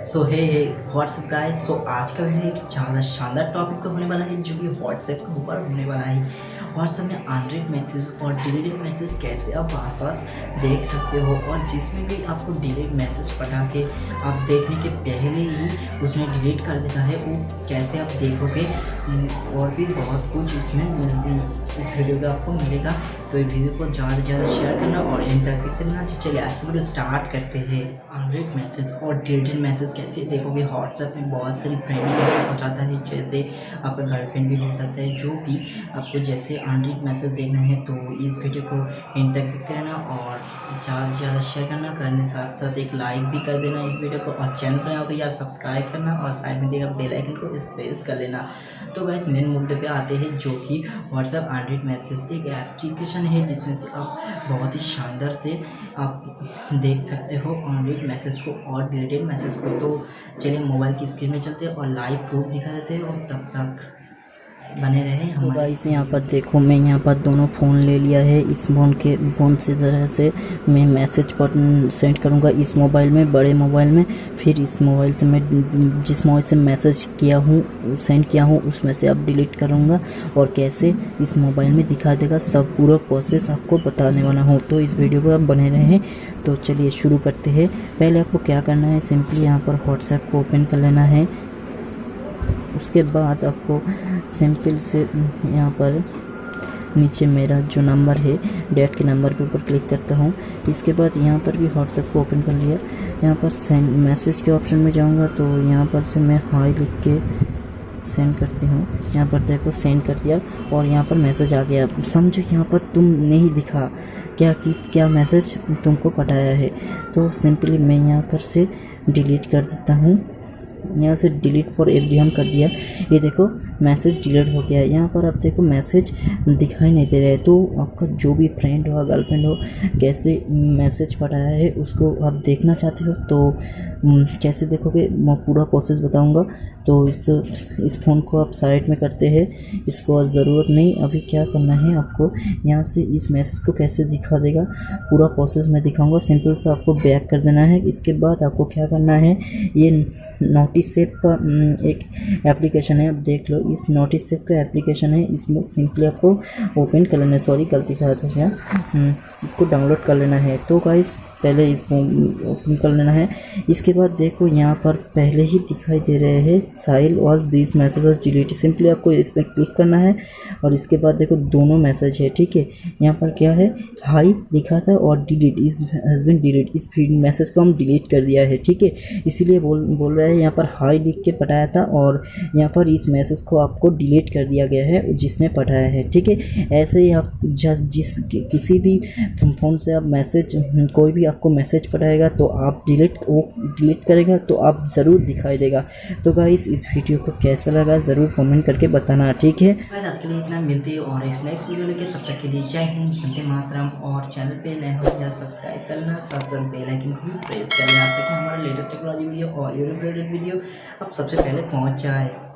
सो हे WhatsApp guys. तो आज का वीडियो एक ज़्यादा शानदार टॉपिक पे होने वाला है जो कि व्हाट्सएप के ऊपर होने वाला है। व्हाट्सएप में अनरीड मैसेज और डिलीटेड मैसेज कैसे आप आस-पास देख सकते हो, और जिसमें भी आपको डिलीट मैसेज पढ़ा के आप देखने के पहले ही उसमें डिलीट कर देता है, वो कैसे आप देखोगे। और भी बहुत कुछ इसमें इस वीडियो का आपको मिलेगा। तो इस वीडियो को ज़्यादा से ज़्यादा शेयर करना और एंड तक देखते रहना। तो चलिए आज की वीडियो स्टार्ट करते हैं। अनरीड मैसेज और डिलीटेड मैसेज कैसे देखोगे। व्हाट्सएप में बहुत सारी फ्रेंड बताता है, जैसे आपका गर्लफ्रेंड भी हो सकता है, जो भी आपको जैसे अनरीड मैसेज देखना है तो इस वीडियो को एंड तक देखते रहना और ज़्यादा से ज़्यादा शेयर करना, करने साथ साथ एक लाइक भी कर देना इस वीडियो को, और चैनल पर आओ तो यार सब्सक्राइब करना और साइड में देगा बेल आइकन को प्रेस कर लेना। तो गाइस मेन मुद्दे पे आते हैं, जो कि व्हाट्सएप अनरीड मैसेज एक एप्लीकेशन है जिसमें से आप बहुत ही शानदार से आप देख सकते हो अनरीड मैसेज को और डिलीटेड मैसेज को। तो चलिए मोबाइल की स्क्रीन में चलते हैं और लाइव प्रूफ दिखा देते हैं, और तब तक बने रहे हमारे। गाइस यहाँ पर देखो, मैं यहाँ पर दोनों फ़ोन ले लिया है। इस फ़ोन से ज़रा से मैं मैसेज पर सेंड करूँगा इस मोबाइल में, बड़े मोबाइल में। फिर इस मोबाइल से मैं जिस मोबाइल से मैसेज किया हूँ, सेंड किया हूँ, उसमें से अब डिलीट करूँगा और कैसे इस मोबाइल में दिखा देगा, सब पूरा प्रोसेस आपको बताने वाला हूँ। तो इस वीडियो पर आप बने रहें। तो चलिए शुरू करते हैं। पहले आपको क्या करना है, सिंपली यहाँ पर व्हाट्सएप को ओपन कर लेना है। उसके बाद आपको सिंपल से यहाँ पर नीचे मेरा जो नंबर है, डेट के नंबर के ऊपर क्लिक करता हूँ। इसके बाद यहाँ पर भी व्हाट्सएप को ओपन कर लिया। यहाँ पर सेंड मैसेज के ऑप्शन में जाऊँगा तो यहाँ पर से मैं हाई लिख के सेंड करती हूँ। यहाँ पर देखो सेंड कर दिया और यहाँ पर मैसेज आ गया। समझो यहाँ पर तुम नहीं दिखा क्या मैसेज तुमको पठाया है। तो सिंपली मैं यहाँ पर से डिलीट कर देता हूँ। यहाँ से डिलीट फॉर एवरीवन कर दिया। ये देखो मैसेज डिलीट हो गया है। यहाँ पर आप देखो मैसेज दिखाई नहीं दे रहा है। तो आपका जो भी फ्रेंड हो, गर्लफ्रेंड हो, कैसे मैसेज पढ़ाया है उसको आप देखना चाहते हो तो कैसे देखोगे, मैं पूरा प्रोसेस बताऊंगा। तो इस फ़ोन को आप साइड में करते हैं, इसको ज़रूरत नहीं। अभी क्या करना है आपको, यहाँ से इस मैसेज को कैसे दिखा देगा पूरा प्रोसेस मैं दिखाऊंगा। सिंपल से आपको बैक कर देना है। इसके बाद आपको क्या करना है, ये नोटिस सेव का एक एप्लीकेशन है, आप देख लो। इस नोटिस सेव का एप्लीकेशन है, इसमें सिंपली आपको ओपन कर लेना है। सॉरी गलती से हाथ हो गया। इसको डाउनलोड कर लेना है। तो गाइस पहले इसको ओपन कर लेना है। इसके बाद देखो यहाँ पर पहले ही दिखाई दे रहे हैं Sahil was this message was delete. Simply आपको इसमें क्लिक करना है और इसके बाद देखो दोनों मैसेज है, ठीक है। यहाँ पर क्या है, हाई लिखा था और delete is has been delete. इस मैसेज को हम डिलीट कर दिया है, ठीक है। इसीलिए बोल रहा है यहाँ पर हाई लिख के पढ़ाया था और यहाँ पर इस मैसेज को आपको डिलीट कर दिया गया है जिसने पढ़ाया है, ठीक है। ऐसे ही आप किसी भी फ़ोन से आप मैसेज, कोई भी आपको मैसेज पढ़ाएगा तो आप डिलीट करेगा तो आप ज़रूर दिखाई देगा। तो गाइस इस वीडियो को कैसा लगा ज़रूर कमेंट करके बताना, ठीक है। आज के लिए इतना, मिलते हैं और इस नेक्स्ट वीडियो लेके, तब तक के लिए जय हिंद, वंदे मातरम। और चैनल पे नए हो या सब्सक्राइब करना, साथ साथ बेल आइकन को भी प्रेस करना ताकि हमारा लेटेस्ट टेक्नोलॉजी वीडियो और यूट्यूब रिलेटेड वीडियो अब सबसे पहले पहुंच जाए।